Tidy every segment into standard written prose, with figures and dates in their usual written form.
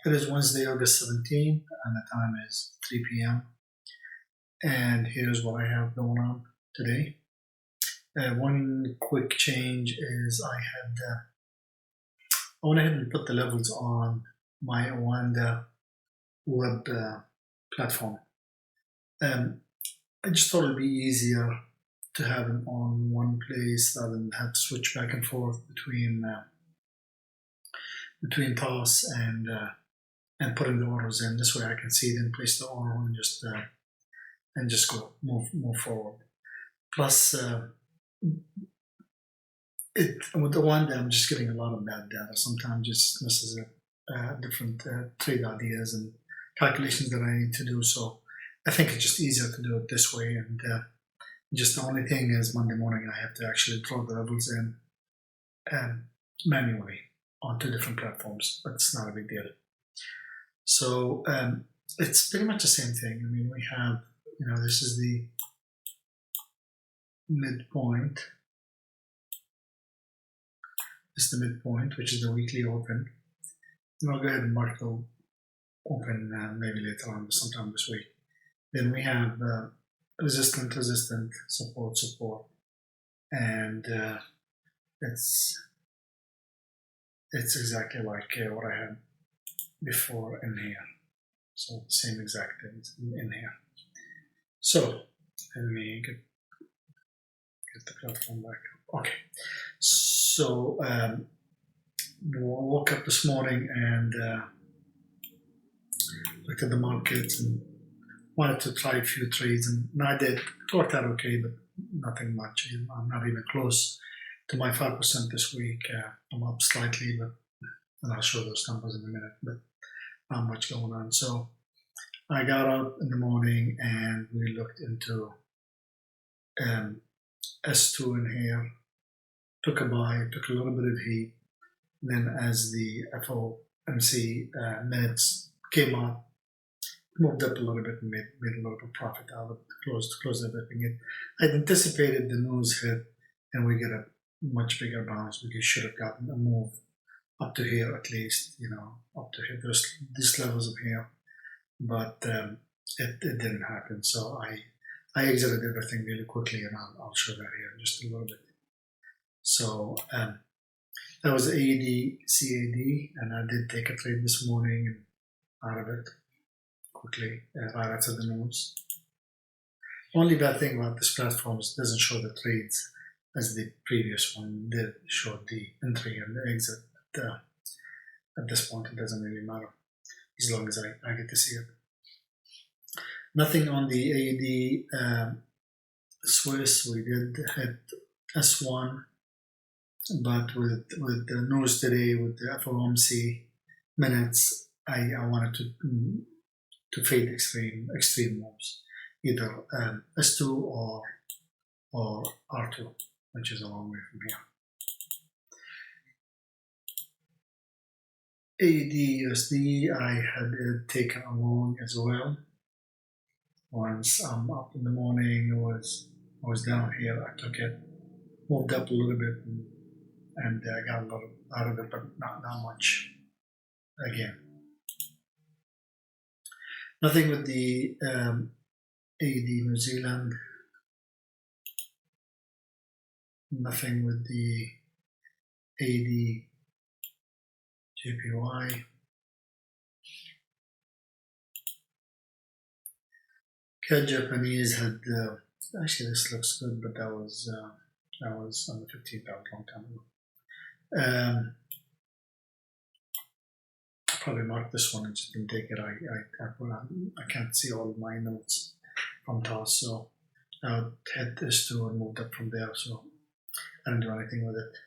It is Wednesday, August 17, and the time is 3 p.m. And here's what I have going on today. One quick change is I went ahead and put the levels on my Oanda web platform. I just thought it'd be easier to have them on one place rather than have to switch back and forth between TOS and putting the orders in. This way I can see them, place the order, and just go move forward. Plus, with the one, I'm just getting a lot of bad data. Sometimes just misses different trade ideas and calculations that I need to do. So I think it's just easier to do it this way. And just the only thing is Monday morning I have to actually draw the levels in manually on two different platforms, but it's not a big deal. So it's pretty much the same thing. I mean, we have, this is the midpoint. This is the midpoint, which is the weekly open. And I'll go ahead and mark the open maybe later on, sometime this week. Then we have resistant, support, and it's exactly like what I had before in here. So same exact things in here. So let me get the platform back. Okay. So I woke up this morning and looked at the markets and wanted to try a few trades, and I did. It worked out okay, but nothing much. I'm not even close to my 5% this week. I'm up slightly, but and I'll show those numbers in a minute, but not much going on. So I got up in the morning and we looked into S2 in here, took a buy, took a little bit of heat. Then as the FOMC minutes came up, moved up a little bit and made a little bit of profit out of it, closed everything in. I'd anticipated the news hit and we get a much bigger bounce. We should have gotten a move up to here at least, up to here. There's these levels of here, but it didn't happen. So I exited everything really quickly, and I'll show that here in just a little bit. So that was AED, CAD, and I did take a trade this morning and out of it quickly right after the news. Only bad thing about this platform is it doesn't show the trades as the previous one did. Show the entry and the exit. At this point, it doesn't really matter as long as I get to see it. Nothing on the AED Swiss. We did hit S1, but with the news today, with the FOMC minutes, I wanted to fade extreme moves, either S2 or R2, which is a long way from here. AED USD, I had taken a long as well. Once I'm up in the morning, I was down here. I took it, moved up a little bit, and I got a lot out of it, but not much. Again, nothing with the AED New Zealand. Nothing with the AED JPY. CAD Japanese had actually this looks good, but that was on the 15th. That was a long time ago. I probably marked this one and just didn't take it. I can't see all of my notes from TOS, so I had this too and moved up from there. So I didn't do anything with it.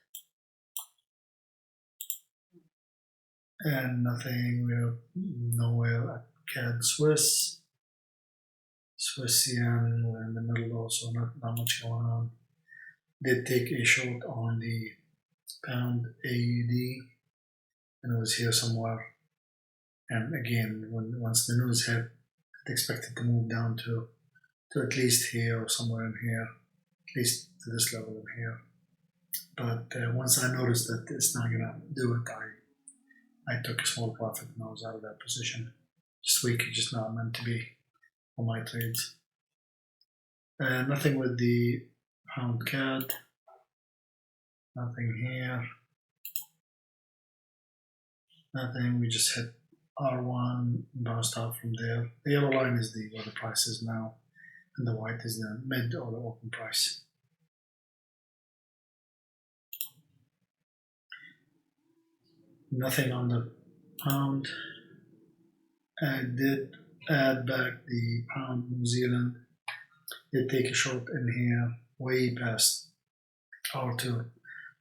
And nothing, we're nowhere at CAD Swiss. Swiss yen, we're in the middle also, not much going on. Did take a short on the pound AUD, and it was here somewhere. And again, once the news hit, I'd expected to move down to at least here or somewhere in here, at least to this level in here. But once I noticed that it's not gonna do it, I took a small profit and I was out of that position. This week is just not meant to be for my trades. Nothing with the pound CAD. Nothing here. Nothing. We just hit R1, bounced out from there. The yellow line is where the price is now, and the white is the mid or the open price. Nothing on the pound. I did add back the pound New Zealand. Did take a short in here, way past R2.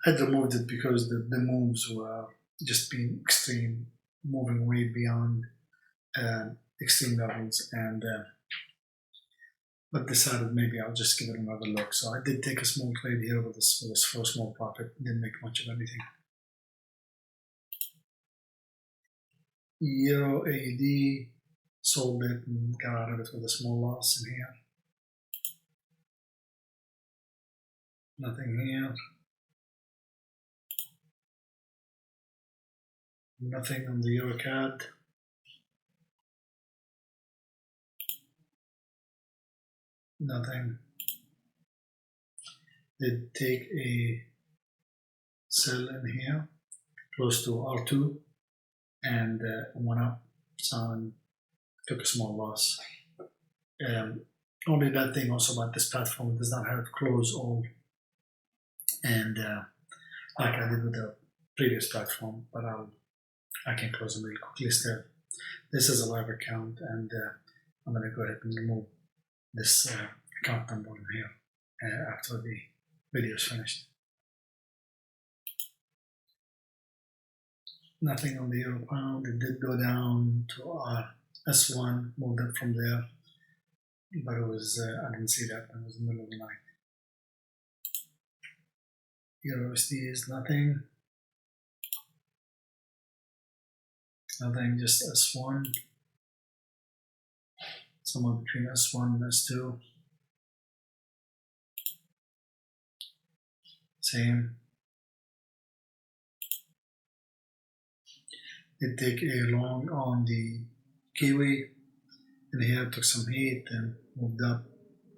I removed it because the moves were just being extreme, moving way beyond extreme levels, and but decided maybe I'll just give it another look. So I did take a small trade here with this for a small profit. Didn't make much of anything. Euro AED, sold it and got out of it with a small loss in here. Nothing here. Nothing on the Euro CAD. Nothing. Did take a sell in here, close to R2, and went up some, took a small loss. Only bad thing also about this platform, it does not have close all, and like I did with the previous platform, but I can close them really quickly still. This is a live account, and I'm going to go ahead and remove this account number in here after the video is finished. Nothing on the euro pound. It did go down to S1, moved up from there, but it was I didn't see that. It was in the middle of the night. Euro USD is nothing. Nothing, just S1. Somewhere between S1 and S2. Same. Did take a long on the Kiwi, and here took some heat and moved up,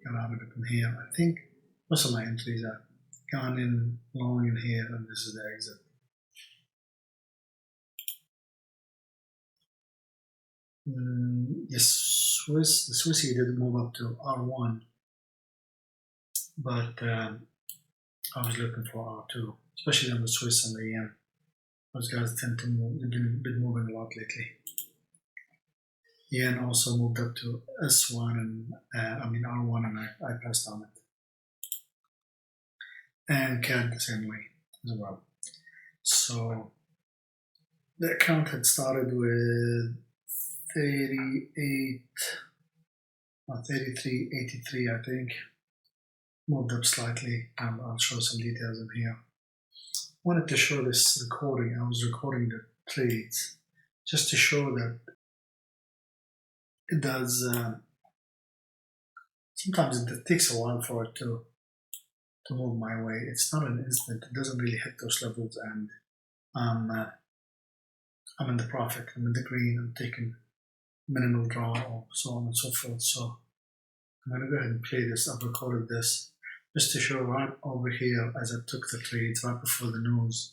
got out of it in here. I think most of my entries are gone in long in here, and this is the exit. Yes, the Swissy did move up to R1, but I was looking for R2, especially on the Swiss and the yen. Those guys tend to move, they've been moving a lot lately. Yen also moved up to S1 and R1, and I passed on it. And CAD the same way as well. So the account had started with 38 or 33.83, I think. Moved up slightly. I'll show some details in here. Wanted to show this recording. I was recording the trades just to show that it does. Sometimes it takes a while for it to move my way. It's not an instant. It doesn't really hit those levels, and I'm in the profit. I'm in the green. I'm taking minimal draw, or so on and so forth. So I'm going to go ahead and play this. I've recorded this just to show right over here as I took the trades right before the news.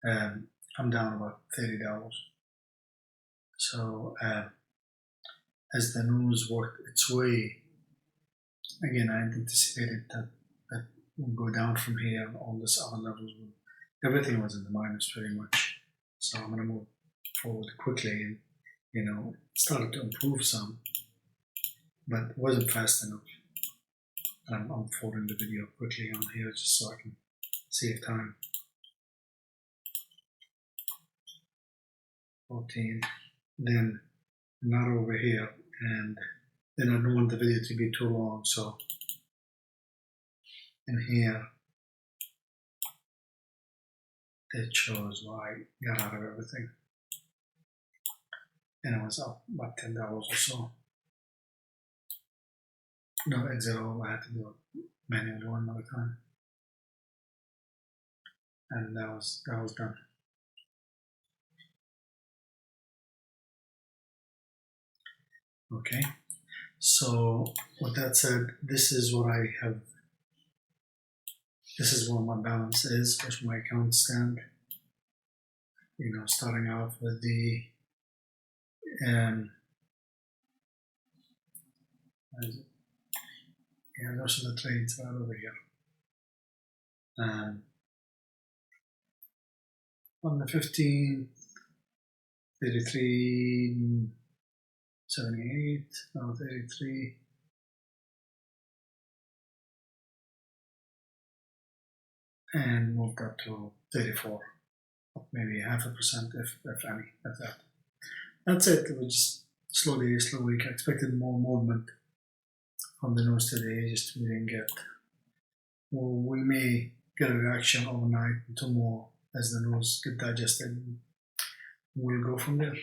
I'm down about $30. So as the news worked its way, again, I anticipated that would go down from here, and all this other levels would, everything was in the minus pretty much. So I'm going to move forward quickly, and it started to improve some, but it wasn't fast enough. I'm forwarding the video quickly on here just so I can save time. 14, then not over here, and then I don't want the video to be too long, so in here it shows why I got out of everything, and it was up about $10 or so. No exit all. I had to do it manually one more time, and that was done. Okay, so with that said, this is what I have. This is what my balance is, which my account stand. You know, starting off with the yeah, those are the trades right over here. On the 15, 33, 78, now 33. And moved up to 34, maybe 0.5% if any, if that. That's it. We just slow week. I expected more movement from the news today, just we didn't get. Well, we may get a reaction overnight into more as the news get digested. We'll go from there.